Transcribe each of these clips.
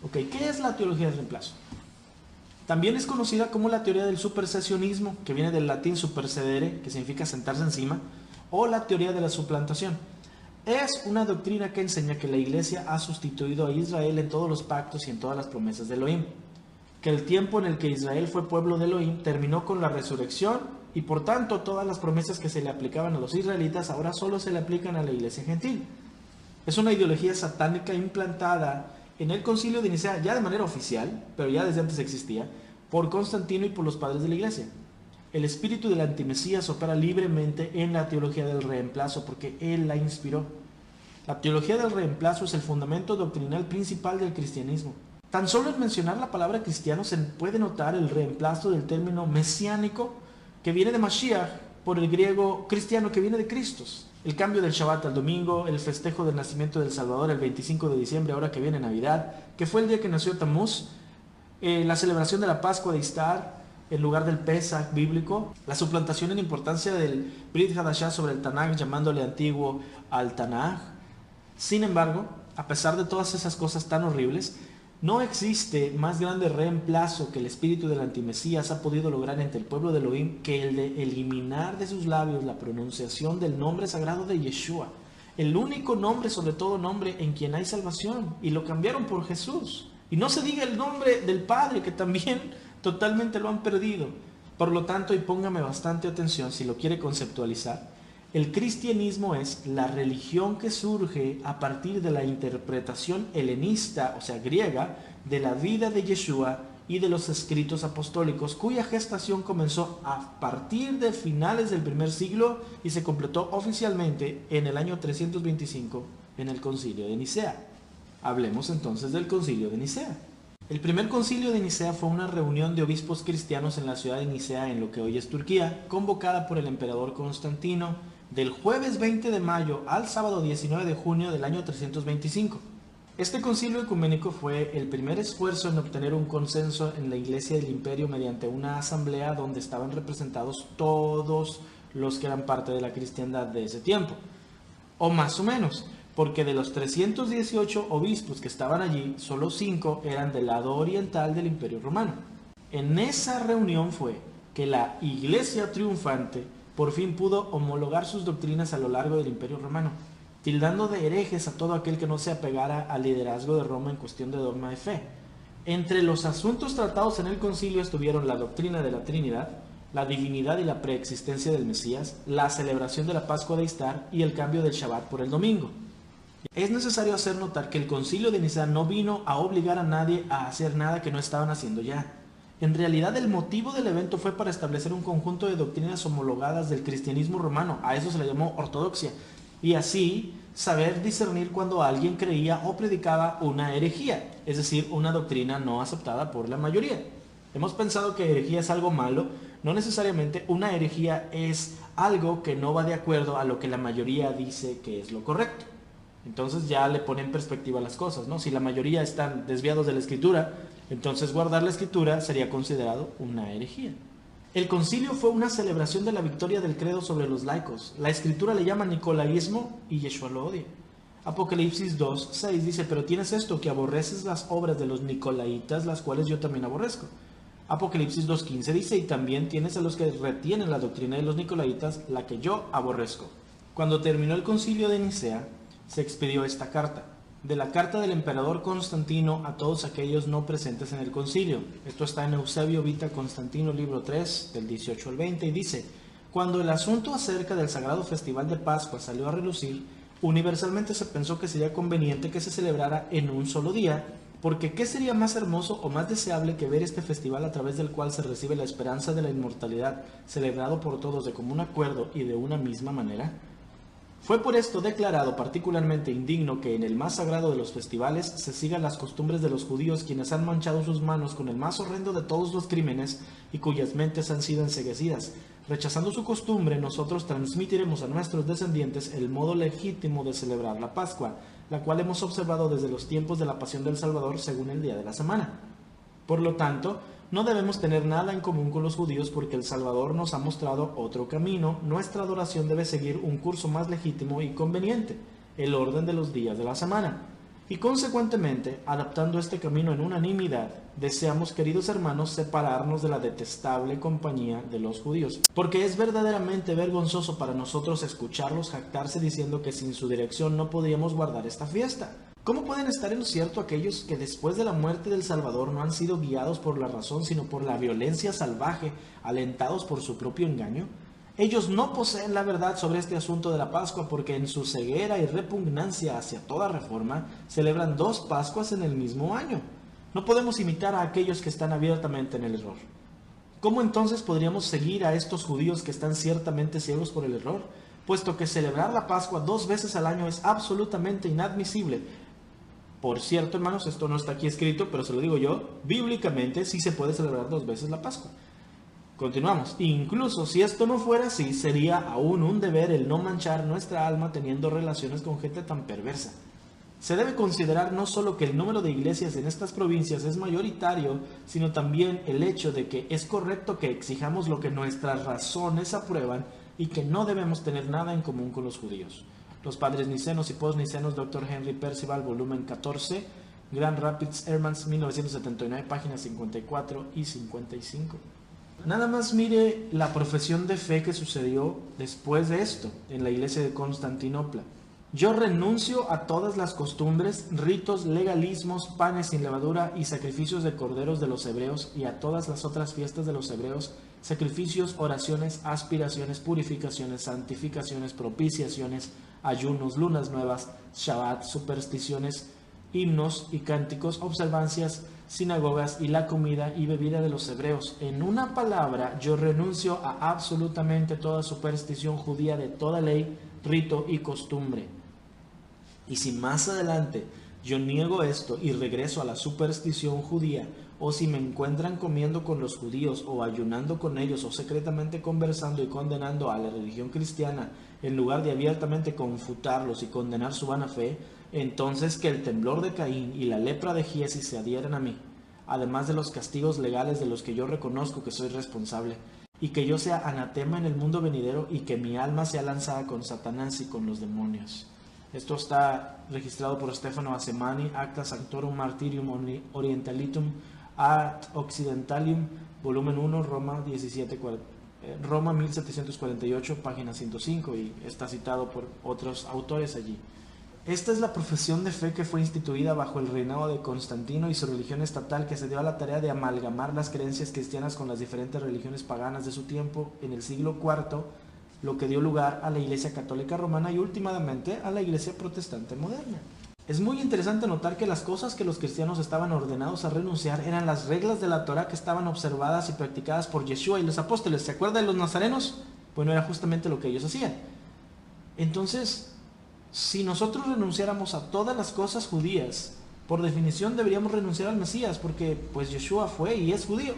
Ok, ¿qué es la teología del reemplazo? También es conocida como la teoría del supersesionismo, que viene del latín supersedere, que significa sentarse encima, o la teoría de la suplantación. Es una doctrina que enseña que la Iglesia ha sustituido a Israel en todos los pactos y en todas las promesas de Elohim, que el tiempo en el que Israel fue pueblo de Elohim terminó con la resurrección y por tanto todas las promesas que se le aplicaban a los israelitas ahora solo se le aplican a la Iglesia gentil. Es una ideología satánica implantada en el Concilio de Nicea, ya de manera oficial, pero ya desde antes existía, por Constantino y por los padres de la Iglesia. El espíritu del antimesías opera libremente en la teología del reemplazo porque él la inspiró. La teología del reemplazo es el fundamento doctrinal principal del cristianismo. Tan solo en mencionar la palabra cristiano se puede notar el reemplazo del término mesiánico que viene de Mashiach por el griego cristiano que viene de Cristos. El cambio del Shabbat al domingo, el festejo del nacimiento del Salvador el 25 de diciembre, ahora que viene Navidad, que fue el día que nació Tammuz, la celebración de la Pascua de Istar, en lugar del Pesach bíblico, la suplantación en importancia del Brit Hadashah sobre el Tanaj, llamándole antiguo al Tanaj. Sin embargo, a pesar de todas esas cosas tan horribles, no existe más grande reemplazo que el espíritu del antimesías ha podido lograr entre el pueblo de Elohim que el de eliminar de sus labios la pronunciación del nombre sagrado de Yeshua, el único nombre, sobre todo nombre, en quien hay salvación, y lo cambiaron por Jesús. Y no se diga el nombre del Padre, que también totalmente lo han perdido. Por lo tanto, y póngame bastante atención si lo quiere conceptualizar, el cristianismo es la religión que surge a partir de la interpretación helenista, o sea, griega, de la vida de Yeshua y de los escritos apostólicos, cuya gestación comenzó a partir de finales del primer siglo y se completó oficialmente en el año 325 en el Concilio de Nicea. Hablemos entonces del Concilio de Nicea. El primer Concilio de Nicea fue una reunión de obispos cristianos en la ciudad de Nicea, en lo que hoy es Turquía, convocada por el emperador Constantino, del jueves 20 de mayo al sábado 19 de junio del año 325. Este concilio ecuménico fue el primer esfuerzo en obtener un consenso en la Iglesia del Imperio mediante una asamblea donde estaban representados todos los que eran parte de la cristiandad de ese tiempo, o más o menos, porque de los 318 obispos que estaban allí, solo 5 eran del lado oriental del Imperio Romano. En esa reunión fue que la Iglesia triunfante por fin pudo homologar sus doctrinas a lo largo del Imperio Romano, tildando de herejes a todo aquel que no se apegara al liderazgo de Roma en cuestión de dogma de fe. Entre los asuntos tratados en el concilio estuvieron la doctrina de la Trinidad, la divinidad y la preexistencia del Mesías, la celebración de la Pascua de Istar y el cambio del Shabbat por el domingo. Es necesario hacer notar que el concilio de Nicea no vino a obligar a nadie a hacer nada que no estaban haciendo ya. En realidad el motivo del evento fue para establecer un conjunto de doctrinas homologadas del cristianismo romano, a eso se le llamó ortodoxia, y así saber discernir cuando alguien creía o predicaba una herejía, es decir, una doctrina no aceptada por la mayoría. Hemos pensado que herejía es algo malo, no necesariamente una herejía es algo que no va de acuerdo a lo que la mayoría dice que es lo correcto. Entonces ya le pone en perspectiva las cosas, ¿no? Si la mayoría están desviados de la escritura, entonces guardar la escritura sería considerado una herejía. El concilio fue una celebración de la victoria del credo sobre los laicos. La escritura le llama nicolaísmo y Yeshua lo odia. Apocalipsis 2:6 dice, pero tienes esto, que aborreces las obras de los nicolaitas, las cuales yo también aborrezco. Apocalipsis 2:15 dice, y también tienes a los que retienen la doctrina de los nicolaitas, la que yo aborrezco. Cuando terminó el concilio de Nicea, se expidió esta carta. De la carta del emperador Constantino a todos aquellos no presentes en el concilio. Esto está en Eusebio Vita Constantino, libro 3, del 18 al 20, y dice, cuando el asunto acerca del sagrado festival de Pascua salió a relucir, universalmente se pensó que sería conveniente que se celebrara en un solo día, porque ¿qué sería más hermoso o más deseable que ver este festival a través del cual se recibe la esperanza de la inmortalidad, celebrado por todos de común acuerdo y de una misma manera? Fue por esto declarado particularmente indigno que en el más sagrado de los festivales se sigan las costumbres de los judíos, quienes han manchado sus manos con el más horrendo de todos los crímenes y cuyas mentes han sido enceguecidas. Rechazando su costumbre, nosotros transmitiremos a nuestros descendientes el modo legítimo de celebrar la Pascua, la cual hemos observado desde los tiempos de la pasión del Salvador según el día de la semana. Por lo tanto, no debemos tener nada en común con los judíos porque el Salvador nos ha mostrado otro camino. Nuestra adoración debe seguir un curso más legítimo y conveniente, el orden de los días de la semana. Y consecuentemente, adaptando este camino en unanimidad, deseamos, queridos hermanos, separarnos de la detestable compañía de los judíos. Porque es verdaderamente vergonzoso para nosotros escucharlos jactarse diciendo que sin su dirección no podríamos guardar esta fiesta. ¿Cómo pueden estar en lo cierto aquellos que después de la muerte del Salvador no han sido guiados por la razón, sino por la violencia salvaje, alentados por su propio engaño? Ellos no poseen la verdad sobre este asunto de la Pascua porque en su ceguera y repugnancia hacia toda reforma celebran 2 Pascuas en el mismo año. No podemos imitar a aquellos que están abiertamente en el error. ¿Cómo entonces podríamos seguir a estos judíos que están ciertamente ciegos por el error? Puesto que celebrar la Pascua 2 veces al año es absolutamente inadmisible. Por cierto, hermanos, esto no está aquí escrito, pero se lo digo yo, bíblicamente sí se puede celebrar 2 veces la Pascua. Continuamos. Incluso si esto no fuera así, sería aún un deber el no manchar nuestra alma teniendo relaciones con gente tan perversa. Se debe considerar no solo que el número de iglesias en estas provincias es mayoritario, sino también el hecho de que es correcto que exijamos lo que nuestras razones aprueban y que no debemos tener nada en común con los judíos. Los padres nicenos y postnicenos, Dr. Henry Percival, volumen 14, Grand Rapids, Airmans, 1979, páginas 54 y 55. Nada más mire la profesión de fe que sucedió después de esto en la iglesia de Constantinopla. Yo renuncio a todas las costumbres, ritos, legalismos, panes sin levadura y sacrificios de corderos de los hebreos y a todas las otras fiestas de los hebreos, sacrificios, oraciones, aspiraciones, purificaciones, santificaciones, propiciaciones, ayunos, lunas nuevas, Shabbat, supersticiones, himnos y cánticos, observancias, sinagogas y la comida y bebida de los hebreos. En una palabra, yo renuncio a absolutamente toda superstición judía de toda ley, rito y costumbre. Y si más adelante yo niego esto y regreso a la superstición judía, o si me encuentran comiendo con los judíos o ayunando con ellos o secretamente conversando y condenando a la religión cristiana, en lugar de abiertamente confutarlos y condenar su vana fe, entonces que el temblor de Caín y la lepra de Giesi se adhieran a mí, además de los castigos legales de los que yo reconozco que soy responsable, y que yo sea anatema en el mundo venidero y que mi alma sea lanzada con Satanás y con los demonios. Esto está registrado por Stefano Asemani, Acta Sanctorum Martyrium Orientalitum ad Occidentalium, volumen 1, Roma 1748, página 105, y está citado por otros autores allí. Esta es la profesión de fe que fue instituida bajo el reinado de Constantino y su religión estatal, que se dio a la tarea de amalgamar las creencias cristianas con las diferentes religiones paganas de su tiempo en el siglo IV, lo que dio lugar a la Iglesia Católica Romana y últimamente a la Iglesia Protestante moderna. Es muy interesante notar que las cosas que los cristianos estaban ordenados a renunciar eran las reglas de la Torá que estaban observadas y practicadas por Yeshua y los apóstoles. ¿Se acuerdan de los nazarenos? Bueno, era justamente lo que ellos hacían. Entonces, si nosotros renunciáramos a todas las cosas judías, por definición deberíamos renunciar al Mesías, porque pues Yeshua fue y es judío.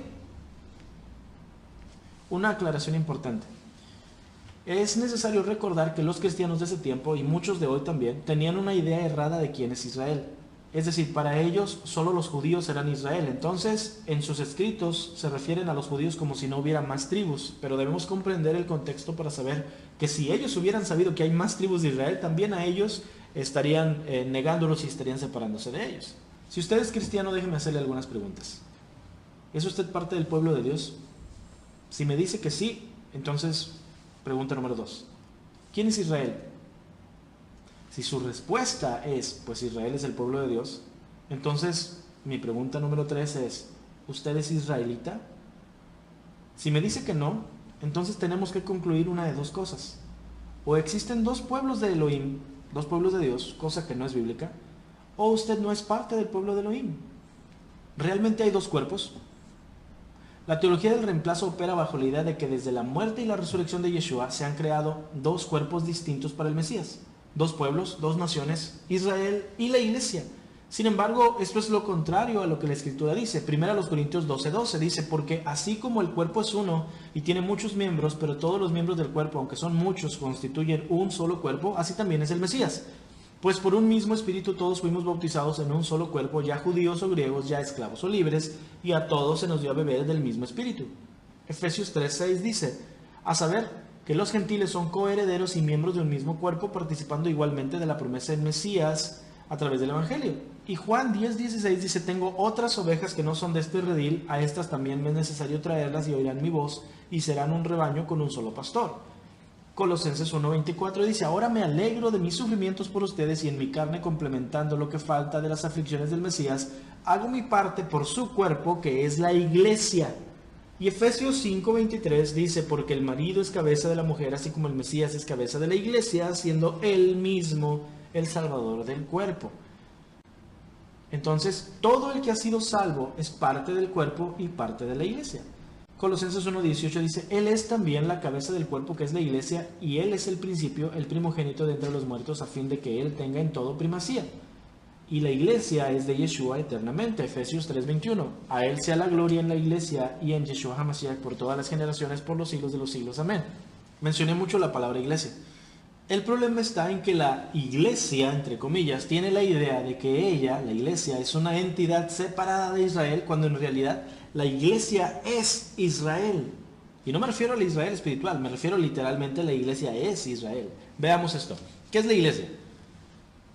Una aclaración importante. Es necesario recordar que los cristianos de ese tiempo, y muchos de hoy también, tenían una idea errada de quién es Israel. Es decir, para ellos solo los judíos eran Israel. Entonces, en sus escritos se refieren a los judíos como si no hubiera más tribus, pero debemos comprender el contexto para saber que si ellos hubieran sabido que hay más tribus de Israel, también a ellos estarían negándolos y estarían separándose de ellos. Si usted es cristiano, déjeme hacerle algunas preguntas. ¿Es usted parte del pueblo de Dios? Si me dice que sí, entonces, pregunta número 2. ¿Quién es Israel? Si su respuesta es, pues Israel es el pueblo de Dios, entonces mi pregunta número 3 es, ¿usted es israelita? Si me dice que no, entonces tenemos que concluir una de dos cosas. O existen 2 pueblos de Elohim, 2 pueblos de Dios, cosa que no es bíblica, o usted no es parte del pueblo de Elohim. ¿Realmente hay 2 cuerpos? La teología del reemplazo opera bajo la idea de que desde la muerte y la resurrección de Yeshua se han creado 2 cuerpos distintos para el Mesías. 2 pueblos, 2 naciones, Israel y la iglesia. Sin embargo, esto es lo contrario a lo que la Escritura dice. Primero a los Corintios 12:12 dice, porque así como el cuerpo es uno y tiene muchos miembros, pero todos los miembros del cuerpo, aunque son muchos, constituyen un solo cuerpo, así también es el Mesías. Pues por un mismo espíritu todos fuimos bautizados en un solo cuerpo, ya judíos o griegos, ya esclavos o libres, y a todos se nos dio a beber del mismo espíritu. Efesios 3:6 dice, a saber, que los gentiles son coherederos y miembros de un mismo cuerpo, participando igualmente de la promesa del Mesías, a través del Evangelio. Y Juan 10:16 dice, tengo otras ovejas que no son de este redil, a estas también me es necesario traerlas y oirán mi voz y serán un rebaño con un solo pastor. Colosenses 1:24 dice, ahora me alegro de mis sufrimientos por ustedes y en mi carne complementando lo que falta de las aflicciones del Mesías, hago mi parte por su cuerpo que es la iglesia. Y Efesios 5:23 dice, porque el marido es cabeza de la mujer, así como el Mesías es cabeza de la iglesia, siendo él mismo el salvador del cuerpo. Entonces, todo el que ha sido salvo es parte del cuerpo y parte de la iglesia. Colosenses 1:18 dice, él es también la cabeza del cuerpo que es la iglesia, y él es el principio, el primogénito de entre los muertos, a fin de que él tenga en todo primacía. Y la iglesia es de Yeshua eternamente. Efesios 3:21. A él sea la gloria en la iglesia y en Yeshua HaMashiach por todas las generaciones, por los siglos de los siglos. Amén. Mencioné mucho la palabra iglesia. El problema está en que la iglesia, entre comillas, tiene la idea de que ella, la iglesia, es una entidad separada de Israel, cuando en realidad la iglesia es Israel. Y no me refiero a la Israel espiritual, me refiero literalmente a la iglesia es Israel. Veamos esto. ¿Qué es la iglesia?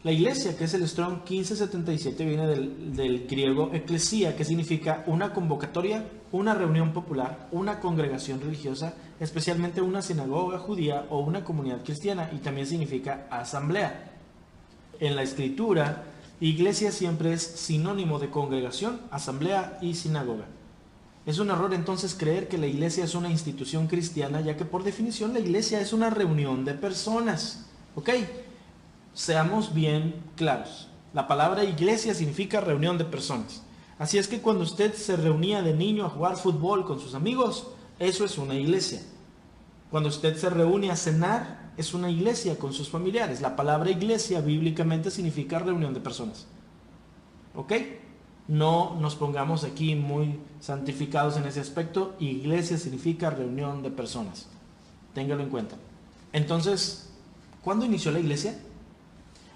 La iglesia, que es el Strong 1577, viene del griego eclesia, que significa una convocatoria, una reunión popular, una congregación religiosa, especialmente una sinagoga judía o una comunidad cristiana, y también significa asamblea. En la escritura, iglesia siempre es sinónimo de congregación, asamblea y sinagoga. Es un error entonces creer que la iglesia es una institución cristiana, ya que por definición la iglesia es una reunión de personas. ¿Ok? Seamos bien claros. La palabra iglesia significa reunión de personas. Así es que cuando usted se reunía de niño a jugar fútbol con sus amigos, eso es una iglesia. Cuando usted se reúne a cenar, es una iglesia con sus familiares. La palabra iglesia bíblicamente significa reunión de personas. ¿Ok? No nos pongamos aquí muy santificados en ese aspecto. Iglesia significa reunión de personas. Téngalo en cuenta. Entonces, ¿cuándo inició la iglesia?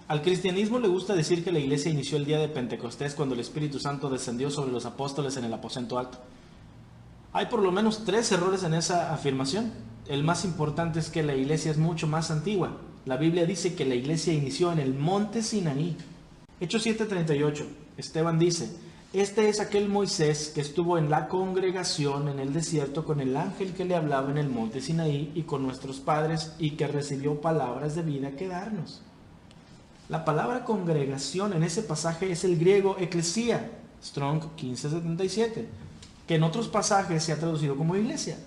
Al cristianismo le gusta decir que la iglesia inició el día de Pentecostés, cuando el Espíritu Santo descendió sobre los apóstoles en el aposento alto. Hay por lo menos 3 errores en esa afirmación. El más importante es que la iglesia es mucho más antigua. La Biblia dice que la iglesia inició en el monte Sinaí. Hechos 7:38. Esteban dice, este es aquel Moisés que estuvo en la congregación en el desierto con el ángel que le hablaba en el monte Sinaí y con nuestros padres, y que recibió palabras de vida que darnos. La palabra congregación en ese pasaje es el griego eclesia, Strong 1577, que en otros pasajes se ha traducido como iglesia.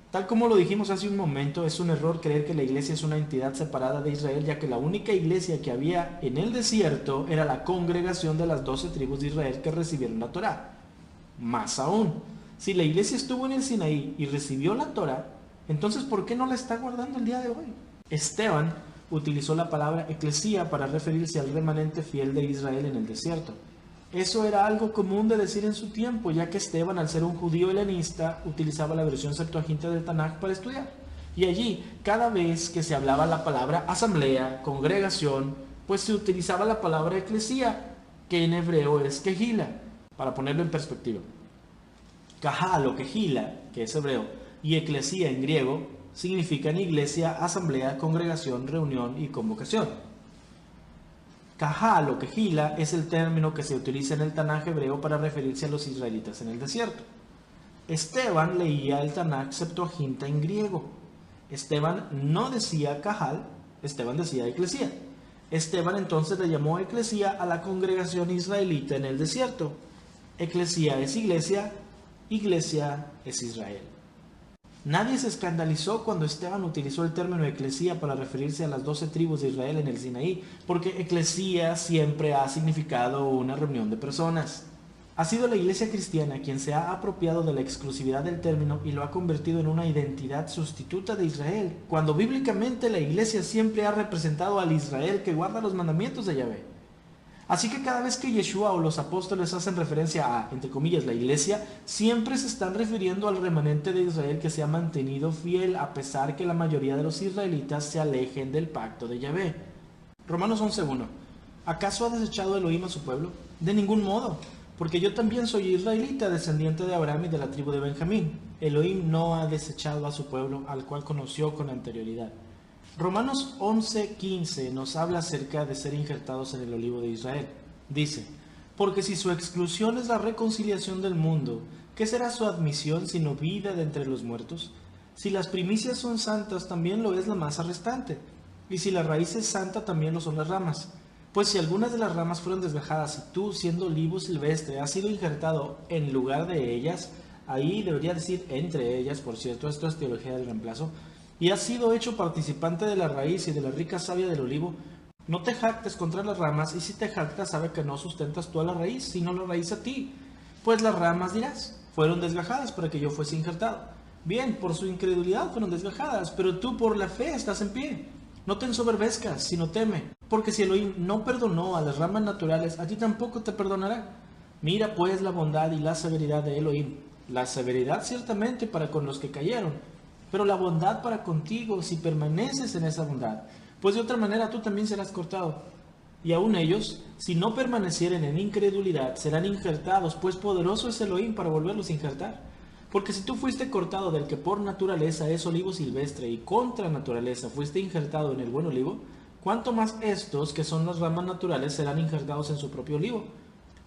Tal como lo dijimos hace un momento, es un error creer que la iglesia es una entidad separada de Israel, ya que la única iglesia que había en el desierto era la congregación de las 12 tribus de Israel que recibieron la Torá. Más aún, si la iglesia estuvo en el Sinaí y recibió la Torá, entonces ¿por qué no la está guardando el día de hoy? Esteban utilizó la palabra eclesia para referirse al remanente fiel de Israel en el desierto. Eso era algo común de decir en su tiempo, ya que Esteban, al ser un judío helenista, utilizaba la versión Septuaginta del Tanaj para estudiar. Y allí, cada vez que se hablaba la palabra asamblea, congregación, pues se utilizaba la palabra eclesia, que en hebreo es kehila, para ponerlo en perspectiva. Kahal o kehila, que es hebreo, y eclesia en griego, significan iglesia, asamblea, congregación, reunión y convocación. Kahal o kehila es el término que se utiliza en el Tanaj hebreo para referirse a los israelitas en el desierto. Esteban leía el Tanaj Septuaginta en griego. Esteban no decía Kahal, Esteban decía eclesia. Esteban entonces le llamó eclesia a la congregación israelita en el desierto. Eclesia es iglesia, iglesia es Israel. Nadie se escandalizó cuando Esteban utilizó el término eclesia para referirse a las 12 tribus de Israel en el Sinaí, porque eclesia siempre ha significado una reunión de personas. Ha sido la iglesia cristiana quien se ha apropiado de la exclusividad del término y lo ha convertido en una identidad sustituta de Israel, cuando bíblicamente la iglesia siempre ha representado al Israel que guarda los mandamientos de Yahvé. Así que cada vez que Yeshua o los apóstoles hacen referencia a, entre comillas, la iglesia, siempre se están refiriendo al remanente de Israel que se ha mantenido fiel a pesar que la mayoría de los israelitas se alejen del pacto de Yahvé. Romanos 11:1. ¿Acaso ha desechado Elohim a su pueblo? De ningún modo, porque yo también soy israelita, descendiente de Abraham y de la tribu de Benjamín. Elohim no ha desechado a su pueblo, al cual conoció con anterioridad. Romanos 11:15 nos habla acerca de ser injertados en el olivo de Israel. Dice, porque si su exclusión es la reconciliación del mundo, ¿qué será su admisión sino vida de entre los muertos? Si las primicias son santas, también lo es la masa restante. Y si la raíz es santa, también lo son las ramas. Pues si algunas de las ramas fueron desgajadas y tú, siendo olivo silvestre, has sido injertado en lugar de ellas, ahí debería decir entre ellas, por cierto, esto es teología del reemplazo, y has sido hecho participante de la raíz y de la rica savia del olivo, no te jactes contra las ramas, y si te jactas, sabe que no sustentas tú a la raíz, sino la raíz a ti. Pues las ramas, dirás, fueron desgajadas para que yo fuese injertado. Bien, por su incredulidad fueron desgajadas, pero tú por la fe estás en pie. No te ensoberbezcas, sino teme, porque si Elohim no perdonó a las ramas naturales, a ti tampoco te perdonará. Mira pues la bondad y la severidad de Elohim. La severidad ciertamente para con los que cayeron, pero la bondad para contigo si permaneces en esa bondad, pues de otra manera tú también serás cortado. Y aun ellos, si no permanecieren en incredulidad, serán injertados, pues poderoso es Elohim para volverlos a injertar. Porque si tú fuiste cortado del que por naturaleza es olivo silvestre y contra naturaleza fuiste injertado en el buen olivo, ¿cuánto más estos, que son las ramas naturales, serán injertados en su propio olivo?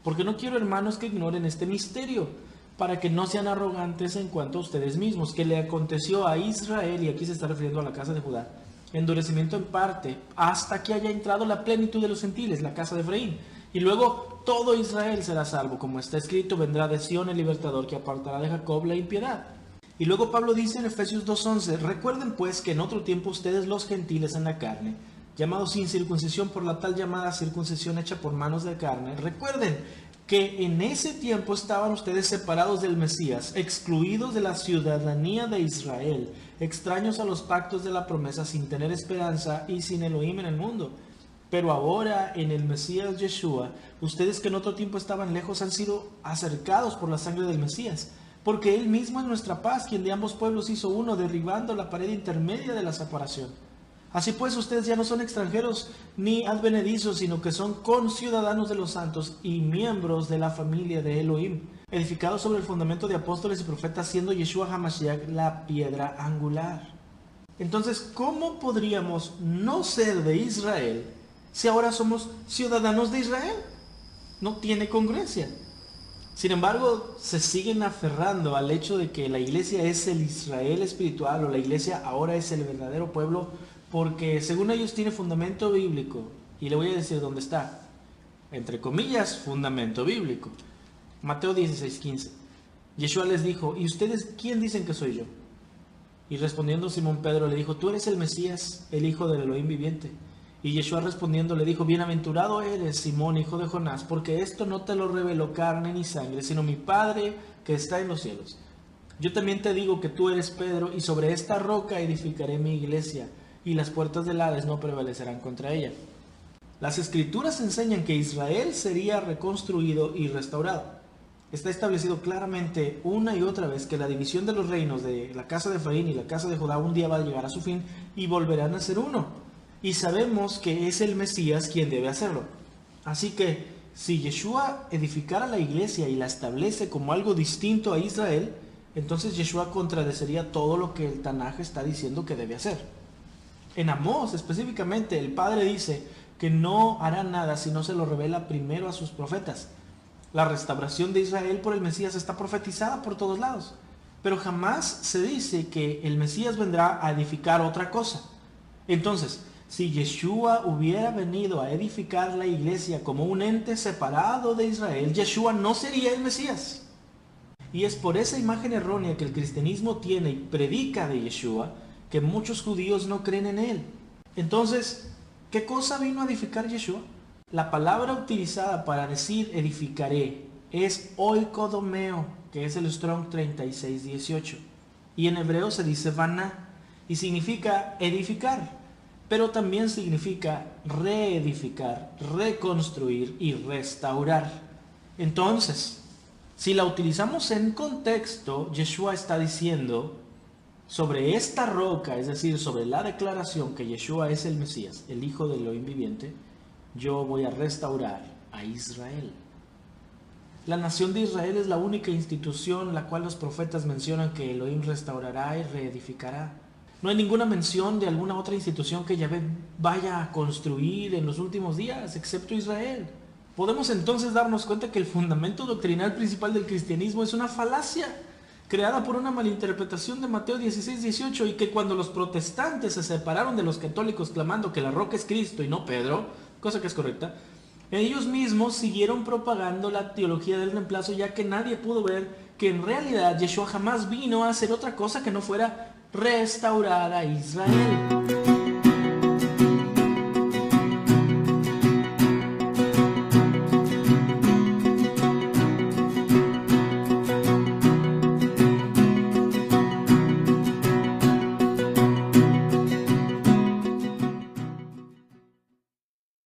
Porque no quiero, hermanos, que ignoren este misterio, para que no sean arrogantes en cuanto a ustedes mismos, que le aconteció a Israel, y aquí se está refiriendo a la casa de Judá, endurecimiento en parte, hasta que haya entrado la plenitud de los gentiles, la casa de Efraín. Y luego todo Israel será salvo, como está escrito, vendrá de Sión el libertador que apartará de Jacob la impiedad. Y luego Pablo dice en Efesios 2:11, recuerden pues que en otro tiempo ustedes los gentiles en la carne, llamados sin circuncisión por la tal llamada circuncisión hecha por manos de carne, recuerden que en ese tiempo estaban ustedes separados del Mesías, excluidos de la ciudadanía de Israel, extraños a los pactos de la promesa, sin tener esperanza y sin Elohim en el mundo. Pero ahora en el Mesías Yeshua, ustedes que en otro tiempo estaban lejos han sido acercados por la sangre del Mesías, porque Él mismo es nuestra paz, quien de ambos pueblos hizo uno, derribando la pared intermedia de la separación. Así pues, ustedes ya no son extranjeros ni advenedizos, sino que son conciudadanos de los santos y miembros de la familia de Elohim, edificados sobre el fundamento de apóstoles y profetas, siendo Yeshua HaMashiach la piedra angular. Entonces, ¿cómo podríamos no ser de Israel si ahora somos ciudadanos de Israel? No tiene congruencia. Sin embargo, se siguen aferrando al hecho de que la iglesia es el Israel espiritual, o la iglesia ahora es el verdadero pueblo, porque según ellos tiene fundamento bíblico. Y le voy a decir dónde está. Entre comillas, fundamento bíblico. Mateo 16:15. Yeshua les dijo, ¿y ustedes quién dicen que soy yo? Y respondiendo Simón Pedro le dijo, tú eres el Mesías, el Hijo del Elohim viviente. Y Yeshua respondiendo le dijo, bienaventurado eres, Simón, hijo de Jonás, porque esto no te lo reveló carne ni sangre, sino mi Padre que está en los cielos. Yo también te digo que tú eres Pedro, y sobre esta roca edificaré mi iglesia, y las puertas del Hades no prevalecerán contra ella. Las Escrituras enseñan que Israel sería reconstruido y restaurado. Está establecido claramente una y otra vez que la división de los reinos de la casa de Efraín y la casa de Judá un día va a llegar a su fin y volverán a ser uno. Y sabemos que es el Mesías quien debe hacerlo. Así que si Yeshua edificara la iglesia y la establece como algo distinto a Israel, entonces Yeshua contradeciría todo lo que el Tanaj está diciendo que debe hacer. En Amós específicamente el Padre dice que no hará nada si no se lo revela primero a sus profetas. La restauración de Israel por el Mesías está profetizada por todos lados, pero jamás se dice que el Mesías vendrá a edificar otra cosa. Entonces, si Yeshua hubiera venido a edificar la iglesia como un ente separado de Israel, Yeshua no sería el Mesías. Y es por esa imagen errónea que el cristianismo tiene y predica de Yeshua que muchos judíos no creen en él. Entonces, ¿qué cosa vino a edificar Yeshua? La palabra utilizada para decir edificaré es oikodomeo, que es el Strong 3618. Y en hebreo se dice vaná, y significa edificar, pero también significa reedificar, reconstruir y restaurar. Entonces, si la utilizamos en contexto, Yeshua está diciendo sobre esta roca, es decir, sobre la declaración que Yeshua es el Mesías, el Hijo del Elohim viviente, yo voy a restaurar a Israel. La nación de Israel es la única institución la cual los profetas mencionan que Elohim restaurará y reedificará. No hay ninguna mención de alguna otra institución que Yahvé vaya a construir en los últimos días, excepto Israel. Podemos entonces darnos cuenta que el fundamento doctrinal principal del cristianismo es una falacia creada por una malinterpretación de Mateo 16-18, y que cuando los protestantes se separaron de los católicos clamando que la roca es Cristo y no Pedro, cosa que es correcta, ellos mismos siguieron propagando la teología del reemplazo, ya que nadie pudo ver que en realidad Yeshua jamás vino a hacer otra cosa que no fuera restaurar a Israel.